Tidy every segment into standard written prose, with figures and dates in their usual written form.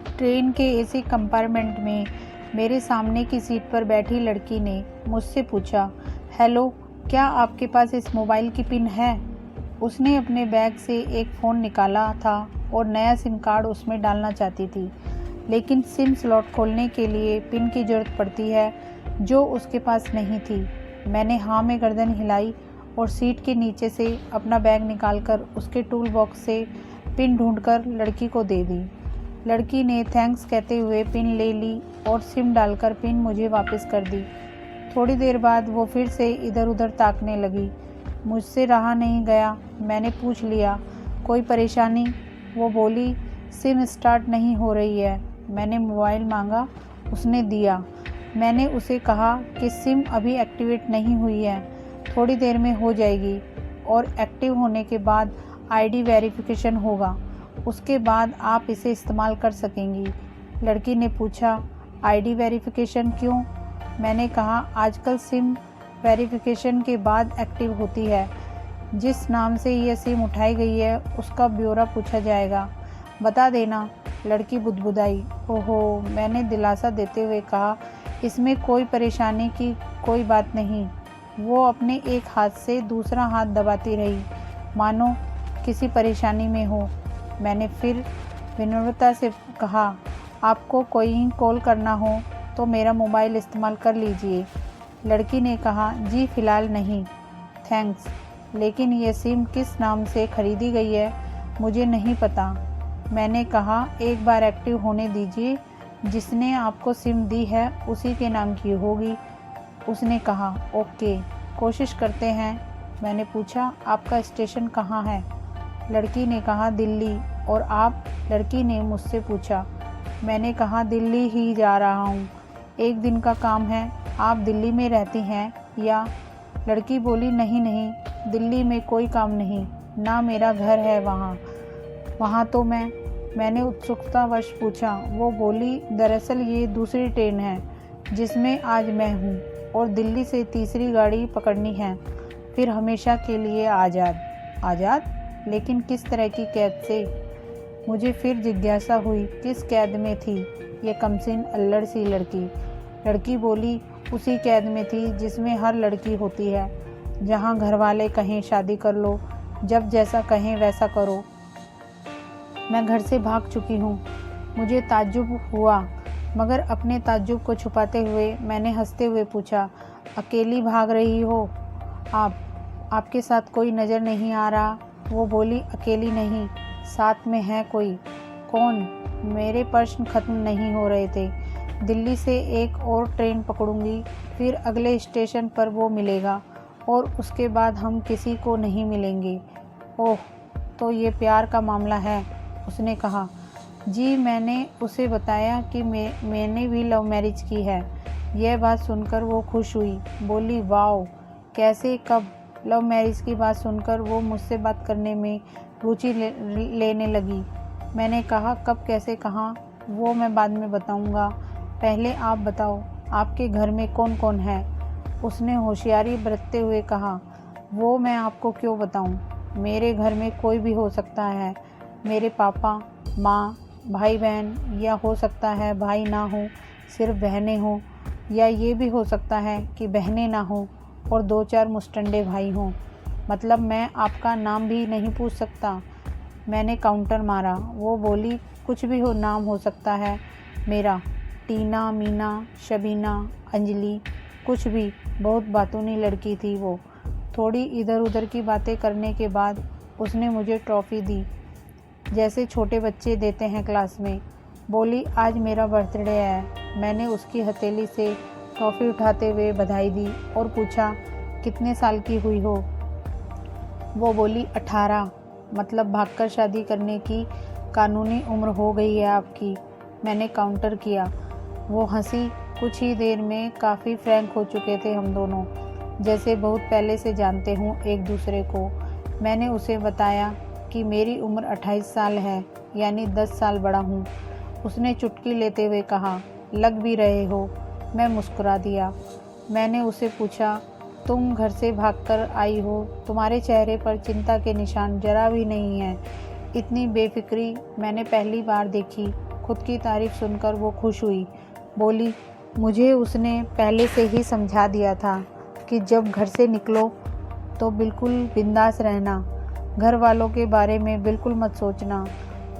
Train के AC compartment में मेरे सामने की सीट पर बैठी लड़की ने मुझसे पूछा, हेलो, क्या आपके पास इस मोबाइल की पिन है? उसने अपने बैग से एक फ़ोन निकाला था और नया सिम कार्ड उसमें डालना चाहती थी, लेकिन सिम स्लॉट खोलने के लिए पिन की ज़रूरत पड़ती है जो उसके पास नहीं थी। मैंने हाँ में गर्दन हिलाई और सीट के नीचे से अपना बैग निकालकर उसके टूल बॉक्स से पिन ढूंढकर लड़की को दे दी। लड़की ने थैंक्स कहते हुए पिन ले ली और सिम डालकर पिन मुझे वापस कर दी। थोड़ी देर बाद वो फिर से इधर उधर ताकने लगी। मुझसे रहा नहीं गया, मैंने पूछ लिया, कोई परेशानी? वो बोली, सिम स्टार्ट नहीं हो रही है। मैंने मोबाइल मांगा, उसने दिया। मैंने उसे कहा कि सिम अभी एक्टिवेट नहीं हुई है, थोड़ी देर में हो जाएगी और एक्टिव होने के बाद आईडी वेरिफिकेशन होगा, उसके बाद आप इसे इस्तेमाल कर सकेंगी। लड़की ने पूछा, आईडी वेरिफिकेशन क्यों? मैंने कहा, आजकल सिम वेरिफिकेशन के बाद एक्टिव होती है। जिस नाम से यह सिम उठाई गई है उसका ब्यौरा पूछा जाएगा, बता देना। लड़की बुदबुदाई। ओहो, मैंने दिलासा देते हुए कहा, इसमें कोई परेशानी की कोई बात नहीं। वो अपने एक हाथ से दूसरा हाथ दबाती रही, मानो किसी परेशानी में हो। मैंने फिर विनम्रता से कहा, आपको कोई कॉल करना हो तो मेरा मोबाइल इस्तेमाल कर लीजिए। लड़की ने कहा, जी फ़िलहाल नहीं, थैंक्स, लेकिन ये सिम किस नाम से ख़रीदी गई है मुझे नहीं पता। मैंने कहा, एक बार एक्टिव होने दीजिए, जिसने आपको सिम दी है उसी के नाम की होगी। उसने कहा, ओके, कोशिश करते हैं। मैंने पूछा, आपका स्टेशन कहाँ है? लड़की ने कहा, दिल्ली। और आप? लड़की ने मुझसे पूछा। मैंने कहा, दिल्ली ही जा रहा हूँ, एक दिन का काम है। आप दिल्ली में रहती हैं या? लड़की बोली, नहीं नहीं, दिल्ली में कोई काम नहीं, ना मेरा घर है वहाँ तो मैंने उत्सुकतावश पूछा। वो बोली, दरअसल ये दूसरी ट्रेन है जिसमें आज मैं हूँ और दिल्ली से तीसरी गाड़ी पकड़नी है, फिर हमेशा के लिए आज़ाद। आज़ाद? लेकिन किस तरह की कैद से? मुझे फिर जिज्ञासा हुई, किस कैद में थी ये कमसिन अल्लड़ सी लड़की? लड़की बोली, उसी कैद में थी जिसमें हर लड़की होती है, जहाँ घर वाले कहें शादी कर लो, जब जैसा कहें वैसा करो। मैं घर से भाग चुकी हूँ। मुझे ताज्जुब हुआ, मगर अपने ताज्जुब को छुपाते हुए मैंने हंसते हुए पूछा, अकेली भाग रही हो आपके साथ कोई नज़र नहीं आ रहा? वो बोली, अकेली नहीं, साथ में है कोई। कौन? मेरे प्रश्न खत्म नहीं हो रहे थे। दिल्ली से एक और ट्रेन पकड़ूंगी, फिर अगले स्टेशन पर वो मिलेगा और उसके बाद हम किसी को नहीं मिलेंगे। ओह, तो ये प्यार का मामला है? उसने कहा। जी, मैंने उसे बताया कि मैंने भी लव मैरिज की है। यह बात सुनकर वो खुश हुई, बोली, वाओ, कैसे, कब? लव मैरिज की बात सुनकर वो मुझसे बात करने में रुचि लेने लगी। मैंने कहा, कब, कैसे, कहाँ? वो मैं बाद में बताऊंगा, पहले आप बताओ, आपके घर में कौन कौन है? उसने होशियारी बरतते हुए कहा, वो मैं आपको क्यों बताऊं? मेरे घर में कोई भी हो सकता है, मेरे पापा, माँ, भाई बहन, या हो सकता है भाई ना हो, सिर्फ बहनें हों, या ये भी हो सकता है कि बहनें ना हो और 2-4 मुस्टंडे भाई हों। मतलब मैं आपका नाम भी नहीं पूछ सकता? मैंने काउंटर मारा। वो बोली, कुछ भी हो, नाम हो सकता है मेरा, टीना, मीना, शबीना, अंजलि, कुछ भी। बहुत बातूनी लड़की थी वो। थोड़ी इधर उधर की बातें करने के बाद उसने मुझे ट्रॉफ़ी दी, जैसे छोटे बच्चे देते हैं क्लास में। बोली, आज मेरा बर्थडे है। मैंने उसकी हथेली से टॉफ़ी उठाते हुए बधाई दी और पूछा, कितने साल की हुई हो? वो बोली, 18। मतलब भागकर शादी करने की कानूनी उम्र हो गई है आपकी। मैंने काउंटर किया। वो हंसी। कुछ ही देर में काफ़ी फ्रैंक हो चुके थे हम दोनों, जैसे बहुत पहले से जानते हों एक दूसरे को। मैंने उसे बताया कि मेरी उम्र 28 साल है, यानी 10 साल बड़ा हूँ। उसने चुटकी लेते हुए कहा, लग भी रहे हो। मैं मुस्कुरा दिया। मैंने उसे पूछा, तुम घर से भागकर आई हो, तुम्हारे चेहरे पर चिंता के निशान जरा भी नहीं हैं। इतनी बेफिक्री मैंने पहली बार देखी। खुद की तारीफ सुनकर वो खुश हुई। बोली, मुझे उसने पहले से ही समझा दिया था कि जब घर से निकलो तो बिल्कुल बिंदास रहना, घर वालों के बारे में बिल्कुल मत सोचना,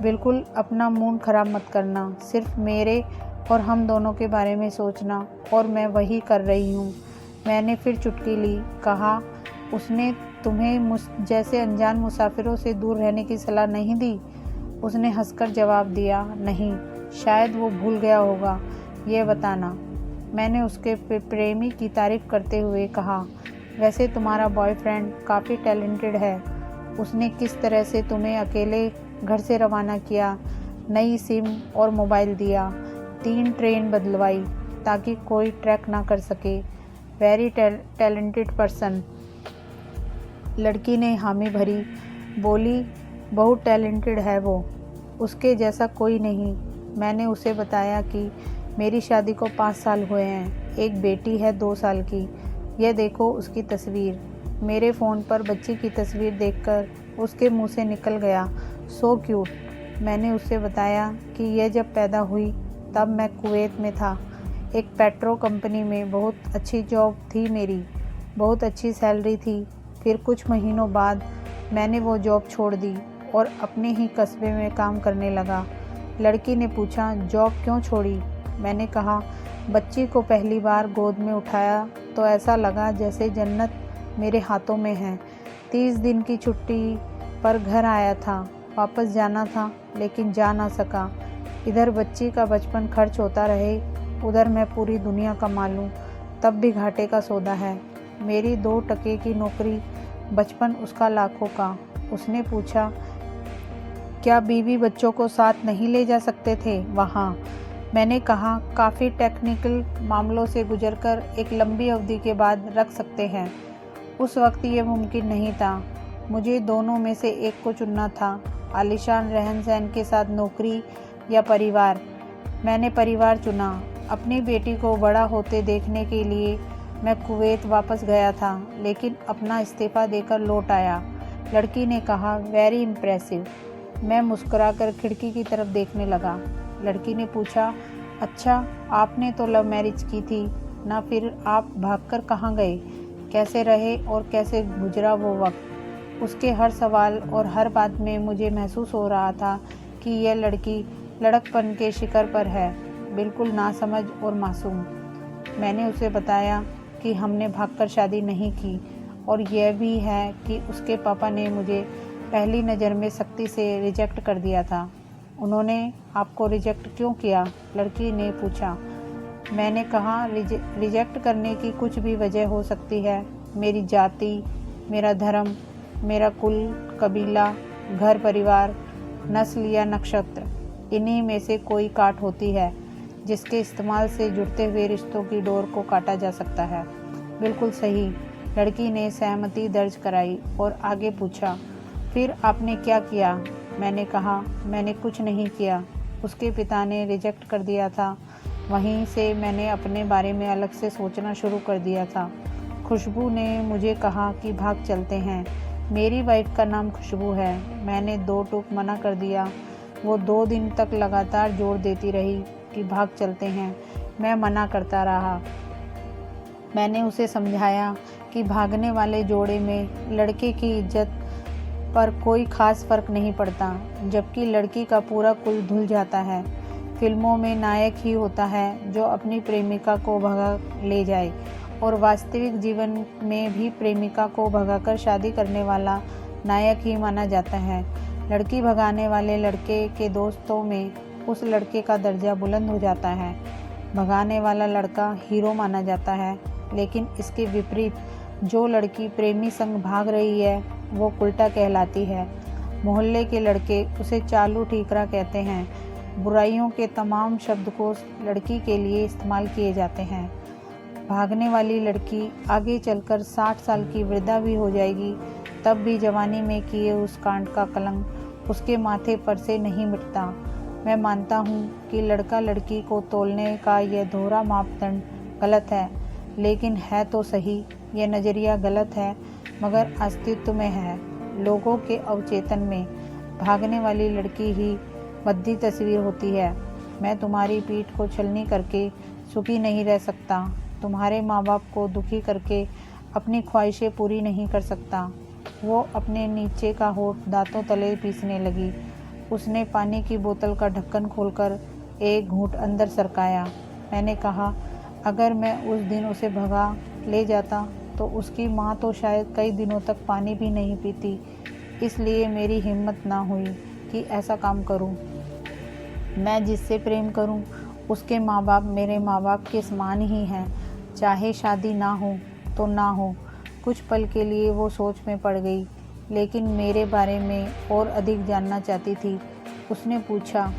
बिल्कुल अपना मूड ख़राब मत करना, सिर्फ मेरे और हम दोनों के बारे में सोचना। और मैं वही कर रही हूँ। मैंने फिर चुटकी ली। कहा, उसने तुम्हें मुझ जैसे अनजान मुसाफिरों से दूर रहने की सलाह नहीं दी? उसने हंसकर जवाब दिया, नहीं, शायद वो भूल गया होगा। ये बताना। मैंने उसके प्रेमी की तारीफ़ करते हुए कहा, वैसे तुम्हारा बॉयफ्रेंड काफ़ी टैलेंटेड है। उसने किस तरह से तुम्हें अकेले घर से रवाना किया, नई सिम और मोबाइल दिया, 3 ट्रेन बदलवाई ताकि कोई ट्रैक ना कर सके। Very talented person. लड़की ने हामी भरी। बोली, बहुत टैलेंटेड है वो, उसके जैसा कोई नहीं। मैंने उसे बताया कि मेरी शादी को 5 साल हुए हैं, एक बेटी है 2 साल की। यह देखो उसकी तस्वीर। मेरे फ़ोन पर बच्ची की तस्वीर देखकर उसके मुंह से निकल गया, सो क्यूट। मैंने उसे बताया कि यह जब पैदा हुई तब मैं कुवैत में था, एक पेट्रो कंपनी में। बहुत अच्छी जॉब थी मेरी, बहुत अच्छी सैलरी थी। फिर कुछ महीनों बाद मैंने वो जॉब छोड़ दी और अपने ही कस्बे में काम करने लगा। लड़की ने पूछा, जॉब क्यों छोड़ी? मैंने कहा, बच्ची को पहली बार गोद में उठाया तो ऐसा लगा जैसे जन्नत मेरे हाथों में है। 30 दिन की छुट्टी पर घर आया था, वापस जाना था लेकिन जा ना सका। इधर बच्ची का बचपन खर्च होता रहे, उधर मैं पूरी दुनिया कमा लूँ तब भी घाटे का सौदा है। मेरी 2 टके की नौकरी, बचपन उसका लाखों का। उसने पूछा, क्या बीवी बच्चों को साथ नहीं ले जा सकते थे वहाँ? मैंने कहा, काफ़ी टेक्निकल मामलों से गुजरकर एक लंबी अवधि के बाद रख सकते हैं। उस वक्त ये मुमकिन नहीं था। मुझे दोनों में से एक को चुनना था, आलीशान रहन सहन के साथ नौकरी या परिवार। मैंने परिवार चुना। अपनी बेटी को बड़ा होते देखने के लिए मैं कुवैत वापस गया था, लेकिन अपना इस्तीफ़ा देकर लौट आया। लड़की ने कहा, वेरी इम्प्रेसिव। मैं मुस्कुराकर खिड़की की तरफ देखने लगा। लड़की ने पूछा, अच्छा, आपने तो लव मैरिज की थी ना, फिर आप भागकर कहाँ गए? कैसे रहे और कैसे गुजरा वो वक्त? उसके हर सवाल और हर बात में मुझे महसूस हो रहा था कि यह लड़की लड़कपन के शिखर पर है, बिल्कुल नासमझ और मासूम। मैंने उसे बताया कि हमने भागकर शादी नहीं की, और यह भी है कि उसके पापा ने मुझे पहली नज़र में सख्ती से रिजेक्ट कर दिया था। उन्होंने आपको रिजेक्ट क्यों किया? लड़की ने पूछा। मैंने कहा, रिजेक्ट करने की कुछ भी वजह हो सकती है। मेरी जाति, मेरा धर्म, मेरा कुल, कबीला, घर परिवार, नस्ल या नक्षत्र, इन्हीं में से कोई काट होती है जिसके इस्तेमाल से जुड़ते हुए रिश्तों की डोर को काटा जा सकता है। बिल्कुल सही। लड़की ने सहमति दर्ज कराई और आगे पूछा, फिर आपने क्या किया? मैंने कहा, मैंने कुछ नहीं किया। उसके पिता ने रिजेक्ट कर दिया था। वहीं से मैंने अपने बारे में अलग से सोचना शुरू कर दिया था। खुशबू ने मुझे कहा कि भाग चलते हैं। मेरी वाइफ का नाम खुशबू है। मैंने 2 टूक मना कर दिया। वो 2 दिन तक लगातार जोर देती रही कि भाग चलते हैं। मैं मना करता रहा। मैंने उसे समझाया कि भागने वाले जोड़े में लड़के की इज्जत पर कोई खास फर्क नहीं पड़ता, जबकि लड़की का पूरा कुल धुल जाता है। फिल्मों में नायक ही होता है जो अपनी प्रेमिका को भगा ले जाए, और वास्तविक जीवन में भी प्रेमिका को भगाकर शादी करने वाला नायक ही माना जाता है। लड़की भगाने वाले लड़के के दोस्तों में उस लड़के का दर्जा बुलंद हो जाता है। भगाने वाला लड़का हीरो माना जाता है, लेकिन इसके विपरीत जो लड़की प्रेमी संग भाग रही है वो उल्टा कहलाती है। मोहल्ले के लड़के उसे चालू ठीकरा कहते हैं। बुराइयों के तमाम शब्दकोश लड़की के लिए इस्तेमाल किए जाते हैं। भागने वाली लड़की आगे चलकर 60 साल की वृद्धा भी हो जाएगी, तब भी जवानी में किए उस कांड का कलंक उसके माथे पर से नहीं मिटता। मैं मानता हूँ कि लड़का लड़की को तोलने का यह दोहरा मापदंड गलत है, लेकिन है तो सही। यह नज़रिया गलत है मगर अस्तित्व में है। लोगों के अवचेतन में भागने वाली लड़की ही भद्दी तस्वीर होती है। मैं तुम्हारी पीठ को छलनी करके सुखी नहीं रह सकता, तुम्हारे माँ बाप को दुखी करके अपनी ख्वाहिशें पूरी नहीं कर सकता। वो अपने नीचे का होठ दांतों तले पीसने लगी। उसने पानी की बोतल का ढक्कन खोलकर एक घूंट अंदर सरकाया। मैंने कहा, अगर मैं उस दिन उसे भगा ले जाता तो उसकी माँ तो शायद कई दिनों तक पानी भी नहीं पीती, इसलिए मेरी हिम्मत ना हुई कि ऐसा काम करूं। मैं जिससे प्रेम करूं, उसके माँ बाप मेरे माँ बाप के समान ही हैं, चाहे शादी ना हो तो ना हो। कुछ पल के लिए वो सोच में पड़ गई, लेकिन मेरे बारे में और अधिक जानना चाहती थी। उसने पूछा,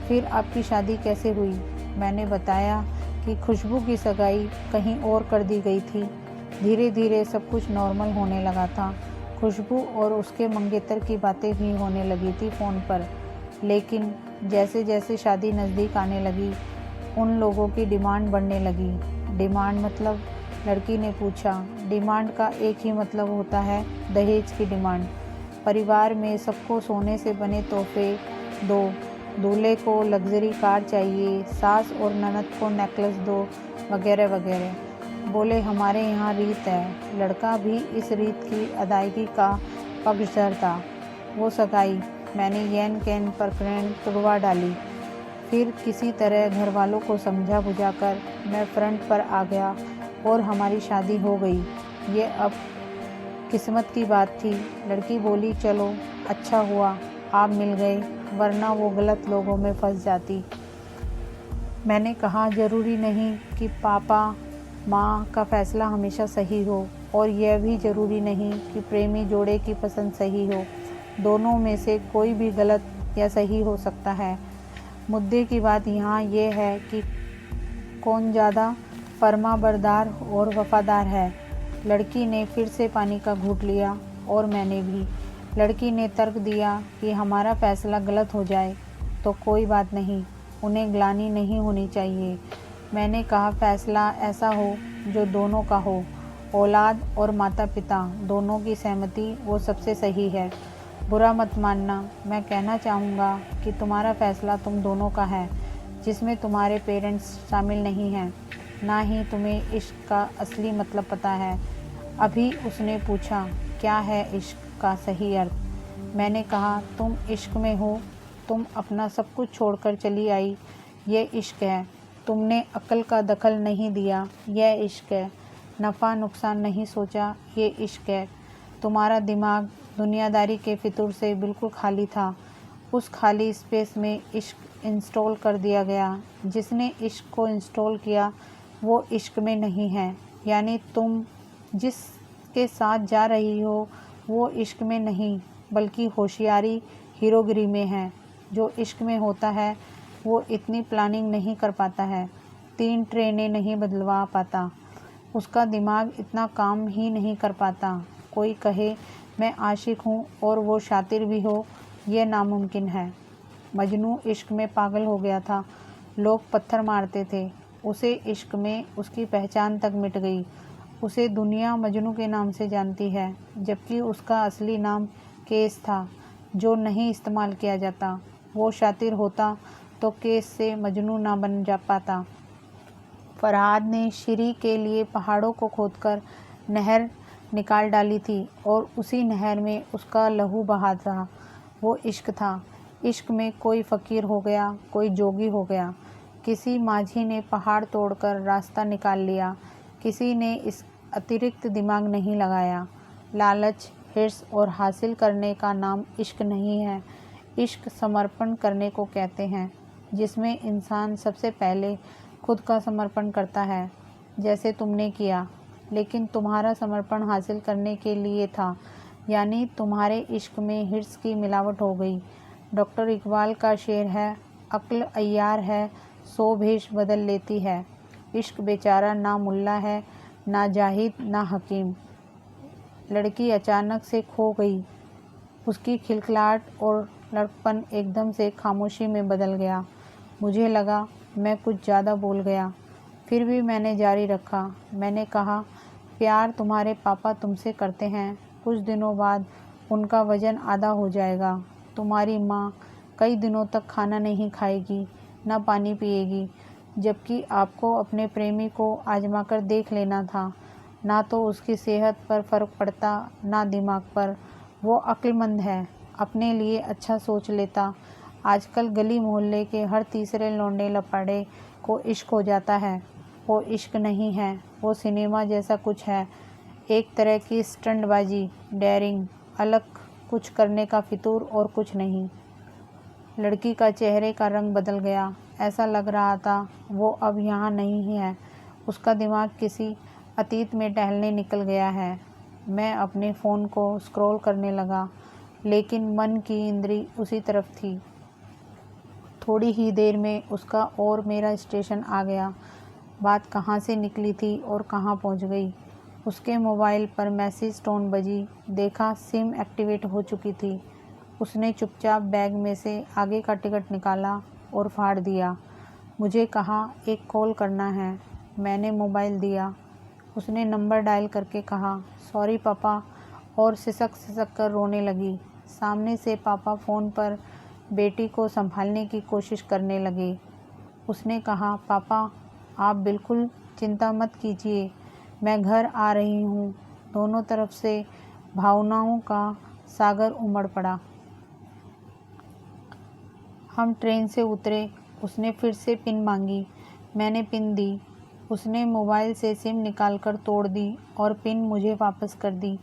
फिर आपकी शादी कैसे हुई? मैंने बताया कि खुशबू की सगाई कहीं और कर दी गई थी। धीरे धीरे सब कुछ नॉर्मल होने लगा था। खुशबू और उसके मंगेतर की बातें भी होने लगी थी फ़ोन पर, लेकिन जैसे जैसे शादी नज़दीक आने लगी, उन लोगों की डिमांड बढ़ने लगी। डिमांड मतलब? लड़की ने पूछा। डिमांड का एक ही मतलब होता है, दहेज की डिमांड। परिवार में सबको सोने से बने तोहफे दो, दूल्हे को लग्जरी कार चाहिए, सास और ननद को नेकलेस दो, वगैरह वगैरह। बोले, हमारे यहाँ रीत है। लड़का भी इस रीत की अदायगी का पक्षधर था। वो सगाई मैंने येन कैन प्रकरण तुड़वा डाली। फिर किसी तरह घर वालों को समझा बुझाकर मैं फ्रंट पर आ गया और हमारी शादी हो गई। ये अब किस्मत की बात थी। लड़की बोली, चलो अच्छा हुआ आप मिल गए, वरना वो गलत लोगों में फंस जाती। मैंने कहा, ज़रूरी नहीं कि पापा माँ का फ़ैसला हमेशा सही हो, और यह भी ज़रूरी नहीं कि प्रेमी जोड़े की पसंद सही हो। दोनों में से कोई भी गलत या सही हो सकता है। मुद्दे की बात यहाँ ये है कि कौन ज़्यादा फर्माबरदार और वफादार है। लड़की ने फिर से पानी का घूंट लिया और मैंने भी। लड़की ने तर्क दिया कि हमारा फ़ैसला गलत हो जाए तो कोई बात नहीं, उन्हें ग्लानि नहीं होनी चाहिए। मैंने कहा, फ़ैसला ऐसा हो जो दोनों का हो, औलाद और माता पिता दोनों की सहमति वो सबसे सही है। बुरा मत मानना, मैं कहना चाहूँगा कि तुम्हारा फ़ैसला तुम दोनों का है, जिसमें तुम्हारे पेरेंट्स शामिल नहीं हैं। ना ही तुम्हें इश्क का असली मतलब पता है। अभी उसने पूछा, क्या है इश्क का सही अर्थ? मैंने कहा, तुम इश्क में हो, तुम अपना सब कुछ छोड़कर चली आई, ये इश्क है। तुमने अक्ल का दखल नहीं दिया, यह इश्क है। नफ़ा नुकसान नहीं सोचा, ये इश्क है। तुम्हारा दिमाग दुनियादारी के फितूर से बिल्कुल खाली था। उस खाली स्पेस में इश्क इंस्टॉल कर दिया गया। जिसने इश्क को इंस्टॉल किया वो इश्क में नहीं है, यानी तुम जिसके साथ जा रही हो वो इश्क में नहीं, बल्कि होशियारी हीरोगिरी में है। जो इश्क में होता है वो इतनी प्लानिंग नहीं कर पाता है, 3 ट्रेनें नहीं बदलवा पाता, उसका दिमाग इतना काम ही नहीं कर पाता। कोई कहे मैं आशिक हूँ और वो शातिर भी हो, ये नामुमकिन है। मजनू इश्क में पागल हो गया था, लोग पत्थर मारते थे। उसे इश्क में उसकी पहचान तक मिट गई। उसे दुनिया मजनू के नाम से जानती है, जबकि उसका असली नाम केस था, जो नहीं इस्तेमाल किया जाता। वो शातिर होता तो केस से मजनू ना बन जा पाता। फरहाद ने श्री के लिए पहाड़ों को खोदकर नहर निकाल डाली थी और उसी नहर में उसका लहू बहा था। वो इश्क था। इश्क में कोई फ़कीर हो गया, कोई जोगी हो गया। किसी माझी ने पहाड़ तोड़कर रास्ता निकाल लिया, किसी ने इस अतिरिक्त दिमाग नहीं लगाया। लालच, हिर्स और हासिल करने का नाम इश्क नहीं है। इश्क समर्पण करने को कहते हैं, जिसमें इंसान सबसे पहले खुद का समर्पण करता है, जैसे तुमने किया। लेकिन तुम्हारा समर्पण हासिल करने के लिए था, यानी तुम्हारे इश्क में हिर्स की मिलावट हो गई। डॉक्टर इकबाल का शेर है, अक्ल अय्यार है, 100 भेष बदल लेती है। इश्क बेचारा ना मुल्ला है, ना जाहिद, ना हकीम। लड़की अचानक से खो गई। उसकी खिलखिलाहट और लड़कपन एकदम से खामोशी में बदल गया। मुझे लगा मैं कुछ ज़्यादा बोल गया, फिर भी मैंने जारी रखा। मैंने कहा, प्यार तुम्हारे पापा तुमसे करते हैं, कुछ दिनों बाद उनका वज़न आधा हो जाएगा। तुम्हारी माँ कई दिनों तक खाना नहीं खाएगी, न पानी पिएगी, जबकि आपको अपने प्रेमी को आजमा कर देख लेना था। ना तो उसकी सेहत पर फ़र्क पड़ता, ना दिमाग पर। वो अक्लमंद है, अपने लिए अच्छा सोच लेता। आजकल गली मोहल्ले के हर तीसरे लौंडे लपाड़े को इश्क हो जाता है। वो इश्क नहीं है, वो सिनेमा जैसा कुछ है, एक तरह की स्टंटबाजी, डेयरिंग, अलग कुछ करने का फितूर और कुछ नहीं। लड़की का चेहरे का रंग बदल गया। ऐसा लग रहा था वो अब यहाँ नहीं है। उसका दिमाग किसी अतीत में टहलने निकल गया है। मैं अपने फ़ोन को स्क्रॉल करने लगा, लेकिन मन की इंद्री उसी तरफ थी। थोड़ी ही देर में उसका और मेरा स्टेशन आ गया। बात कहाँ से निकली थी और कहाँ पहुँच गई। उसके मोबाइल पर मैसेज टोन बजी, देखा सिम एक्टिवेट हो चुकी थी। उसने चुपचाप बैग में से आगे का टिकट निकाला और फाड़ दिया। मुझे कहा एक कॉल करना है। मैंने मोबाइल दिया। उसने नंबर डायल करके कहा सॉरी पापा, और सिसक सिसक कर रोने लगी। सामने से पापा फ़ोन पर बेटी को संभालने की कोशिश करने लगे। उसने कहा पापा आप बिल्कुल चिंता मत कीजिए, मैं घर आ रही हूँ। दोनों तरफ से भावनाओं का सागर उमड़ पड़ा। हम ट्रेन से उतरे। उसने फिर से पिन मांगी। मैंने पिन दी। उसने मोबाइल से सिम निकालकर तोड़ दी और पिन मुझे वापस कर दी।